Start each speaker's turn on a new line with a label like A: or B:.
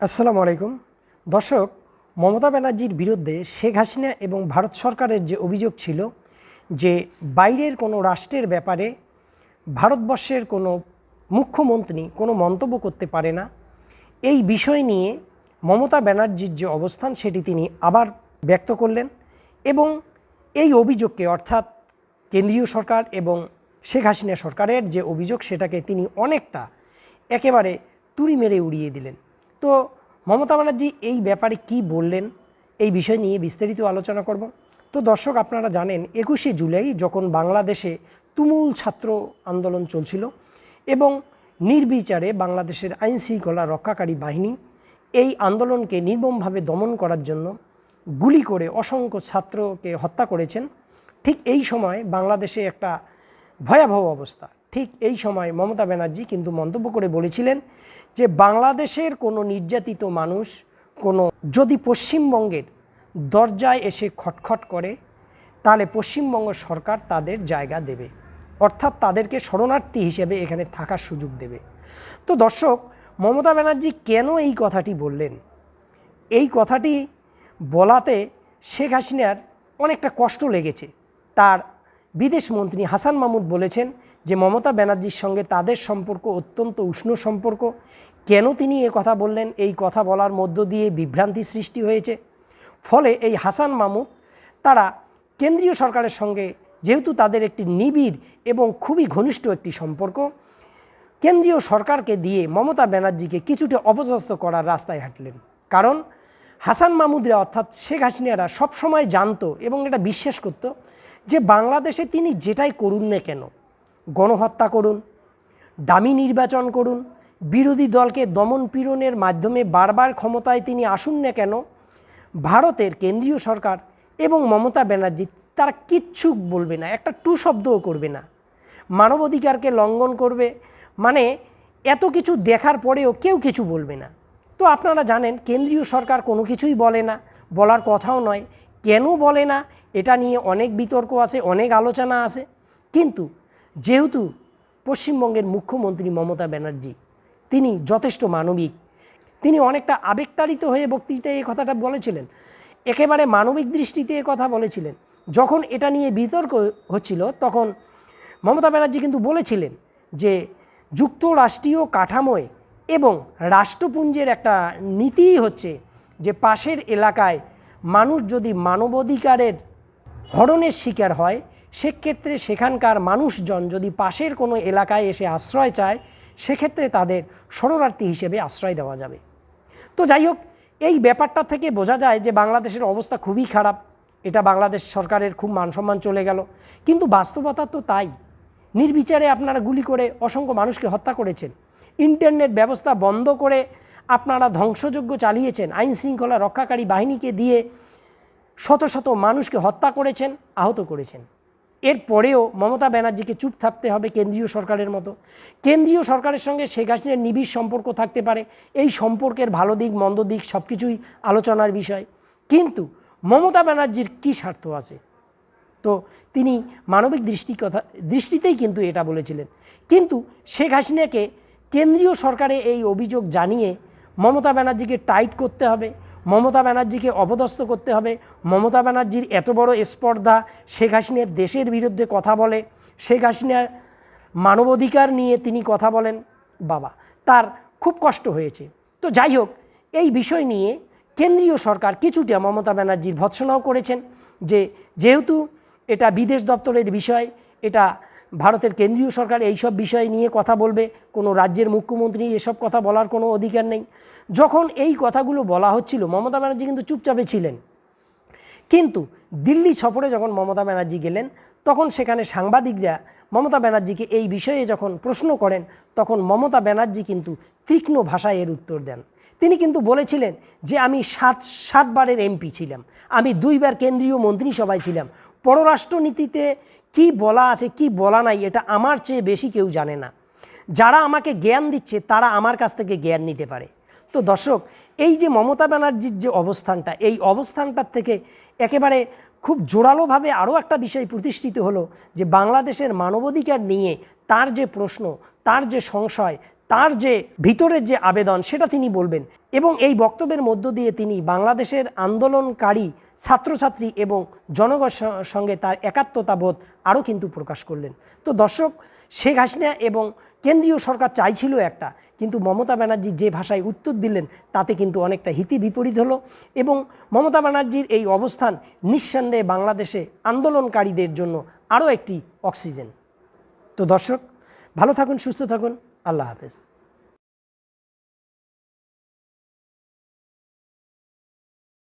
A: আসসালামু আলাইকুম দর্শক, মমতা ব্যানার্জির বিরুদ্ধে শেখ হাসিনা এবং ভারত সরকারের যে অভিযোগ ছিল যে বাইরের কোনো রাষ্ট্রের ব্যাপারে ভারতবর্ষের কোনো মুখ্যমন্ত্রী কোনো মন্তব্য করতে পারে না, এই বিষয় নিয়ে মমতা ব্যানার্জির যে অবস্থান সেটি তিনি আবার ব্যক্ত করলেন এবং এই অভিযোগকে অর্থাৎ কেন্দ্রীয় সরকার এবং শেখ হাসিনা সরকারের যে অভিযোগ সেটাকে তিনি অনেকটা একেবারে তুড়ি মেরে উড়িয়ে দিলেন। তো মমতা ব্যানার্জি এই ব্যাপারে কি বললেন এই বিষয় নিয়ে বিস্তারিত আলোচনা করব। তো দর্শক, আপনারা জানেন 21শে জুলাই যখন বাংলাদেশে তুমুল ছাত্র আন্দোলন চলছিল এবং নির্বিচারে বাংলাদেশের আইনশৃঙ্খলা রক্ষাকারী বাহিনী এই আন্দোলনকে নির্মমভাবে দমন করার জন্য গুলি করে অসংখ্য ছাত্রকে হত্যা করেছেন, ঠিক এই সময় বাংলাদেশে একটা ভয়াবহ অবস্থা। ঠিক এই সময় মমতা ব্যানার্জি কিন্তু মন্তব্য করে বলেছিলেন যে বাংলাদেশের কোনো নির্যাতিত মানুষ যদি পশ্চিমবঙ্গের দরজায় এসে খটখট করে তাহলে পশ্চিমবঙ্গ সরকার তাদের জায়গা দেবে, অর্থাৎ তাদেরকে শরণার্থী হিসেবে এখানে থাকার সুযোগ দেবে। তো দর্শক, মমতা ব্যানার্জি কেন এই কথাটি বললেন? এই কথাটি বলাতে শেখ হাসিনার অনেকটা কষ্ট লেগেছে। তার বিদেশ মন্ত্রী হাসান মাহমুদ বলেছেন যে মমতা ব্যানার্জির সঙ্গে তাদের সম্পর্ক অত্যন্ত উষ্ণ সম্পর্ক। কেন তিনি এ কথা বললেন? এই কথা বলার মধ্য দিয়ে বিভ্রান্তি সৃষ্টি হয়েছে। ফলে এই হাসান মাহমুদ তারা কেন্দ্রীয় সরকারের সঙ্গে যেহেতু তাদের একটি নিবিড় এবং খুবই ঘনিষ্ঠ একটি সম্পর্ক, কেন্দ্রীয় সরকারকে দিয়ে মমতা ব্যানার্জিকে কিছুটা অপদস্থ করার রাস্তায় হাঁটলেন। কারণ হাসান মাহমুদরা অর্থাৎ শেখ হাসিনারা সবসময় জানতো এবং এটা বিশ্বাস করত যে বাংলাদেশে তিনি যেটাই করুন না কেন, গণহত্যা করুন, ডামি নির্বাচন করুন, বিরোধী দলকে দমন পীড়নের মাধ্যমে বারবার ক্ষমতায় তিনি আসুন না কেন, ভারতের কেন্দ্রীয় সরকার এবং মমতা ব্যানার্জি তারা কিচ্ছু বলবে না, একটা টু শব্দও করবে না। মানবাধিকারকে লঙ্ঘন করবে, মানে এত কিছু দেখার পরেও কেউ কিছু বলবে না। তো আপনারা জানেন কেন্দ্রীয় সরকার কোনো কিছুই বলে না, বলার কথাও নয়। কেন বলে না এটা নিয়ে অনেক বিতর্ক আছে, অনেক আলোচনা আছে। কিন্তু যেহেতু পশ্চিমবঙ্গের মুখ্যমন্ত্রী মমতা ব্যানার্জি তিনি যথেষ্ট মানবিক, তিনি অনেকটা আবেগতাড়িত হয়ে বক্তৃতায় এই কথাটা বলেছিলেন, একেবারে মানবিক দৃষ্টিতে এ কথা বলেছিলেন। যখন এটা নিয়ে বিতর্ক হচ্ছিল তখন মমতা ব্যানার্জি কিন্তু বলেছিলেন যে যুক্তরাষ্ট্রীয় কাঠামোয় এবং রাষ্ট্রপুঞ্জের একটা নীতিই হচ্ছে যে পাশের এলাকায় মানুষ যদি মানবাধিকারের হরণের শিকার হয় সেক্ষেত্রে সেখানকার মানুষজন যদি পাশের কোনো এলাকায় এসে আশ্রয় চায় সেক্ষেত্রে তাদের শরণার্থী হিসেবে আশ্রয় দেওয়া যাবে। তো যাই হোক, এই ব্যাপারটা থেকে বোঝা যায় যে বাংলাদেশের অবস্থা খুবই খারাপ। এটা বাংলাদেশ সরকারের খুব মানসম্মান চলে গেল, কিন্তু বাস্তবতা তো তাই। নির্বিচারে আপনারা গুলি করে অসংখ্য মানুষকে হত্যা করেছেন, ইন্টারনেট ব্যবস্থা বন্ধ করে আপনারা ধ্বংসযজ্ঞ চালিয়েছেন, আইন শৃঙ্খলা রক্ষাকারী বাহিনীকে দিয়ে শত শত মানুষকে হত্যা করেছেন, আহত করেছেন। এরপরেও মমতা ব্যানার্জিকে চুপ থাকতে হবে কেন্দ্রীয় সরকারের মতো। কেন্দ্রীয় সরকারের সঙ্গে শেখ হাসিনার নিবিড় সম্পর্ক থাকতে পারে, এই সম্পর্কের ভালো দিক মন্দ দিক সব কিছুই আলোচনার বিষয়। কিন্তু মমতা ব্যানার্জির কী স্বার্থ আছে? তো তিনি মানবিক দৃষ্টিতেই কিন্তু এটা বলেছিলেন। কিন্তু শেখ হাসিনাকে কেন্দ্রীয় সরকারে এই অভিযোগ জানিয়ে মমতা ব্যানার্জিকে টাইট করতে হবে, মমতা ব্যানার্জিকে অপদস্থ করতে হবে। মমতা ব্যানার্জির এত বড় স্পর্ধা, শেখ হাসিনার দেশের বিরুদ্ধে কথা বলে, শেখ হাসিনার মানবাধিকার নিয়ে তিনি কথা বলেন, বাবা তার খুব কষ্ট হয়েছে। তো যাই হোক, এই বিষয় নিয়ে কেন্দ্রীয় সরকার কিছুটা মমতা ব্যানার্জির ভৎসনাও করেছেন যে যেহেতু এটা বিদেশ দপ্তরের বিষয়, এটা ভারতের কেন্দ্রীয় সরকার এইসব বিষয় নিয়ে কথা বলবে, কোনো রাজ্যের মুখ্যমন্ত্রী এসব কথা বলার কোনো অধিকার নেই। যখন এই কথাগুলো বলা হচ্ছিল মমতা ব্যানার্জি কিন্তু চুপচাপে ছিলেন। কিন্তু দিল্লি সফরে যখন মমতা ব্যানার্জি গেলেন তখন সেখানে সাংবাদিকরা মমতা ব্যানার্জিকে এই বিষয়ে যখন প্রশ্ন করেন তখন মমতা ব্যানার্জি কিন্তু তীক্ষ্ণ ভাষায় এর উত্তর দেন। তিনি কিন্তু বলেছিলেন যে আমি সাতবারের এমপি ছিলাম, আমি 2বার কেন্দ্রীয় মন্ত্রিসভায় ছিলাম, পররাষ্ট্রনীতিতে কি বলা আছে কি বলা নাই এটা আমার চেয়ে বেশি কেউ জানে না। যারা আমাকে জ্ঞান দিচ্ছে তারা আমার কাছ থেকে জ্ঞান নিতে পারে। তো দর্শক, এই যে মমতা ব্যানার্জির যে অবস্থানটা, এই অবস্থানটার থেকে একেবারে খুব জোরালোভাবে আরও একটা বিষয় প্রতিষ্ঠিত হলো যে বাংলাদেশের মানবাধিকার নিয়ে তার যে প্রশ্ন, তার যে সংশয়, তার যে ভিতরের যে আবেদন সেটা তিনি বলবেন এবং এই বক্তব্যের মধ্য দিয়ে তিনি বাংলাদেশের আন্দোলনকারী ছাত্রছাত্রী এবং জনগণের সঙ্গে তার একাত্মতাবোধ আরও কিন্তু প্রকাশ করলেন। তো দর্শক, শেখ হাসিনা এবং কেন্দ্রীয় সরকার চাইছিল একটা, কিন্তু মমতা ব্যানার্জি যে ভাষায় উত্তর দিলেন তাতে কিন্তু অনেকটা হিতে বিপরীত হলো এবং মমতা ব্যানার্জির এই অবস্থান নিঃসন্দেহে বাংলাদেশে আন্দোলনকারীদের জন্য আরও একটি অক্সিজেন। তো দর্শক, ভালো থাকুন, সুস্থ থাকুন, আল্লাহ হাফেজ।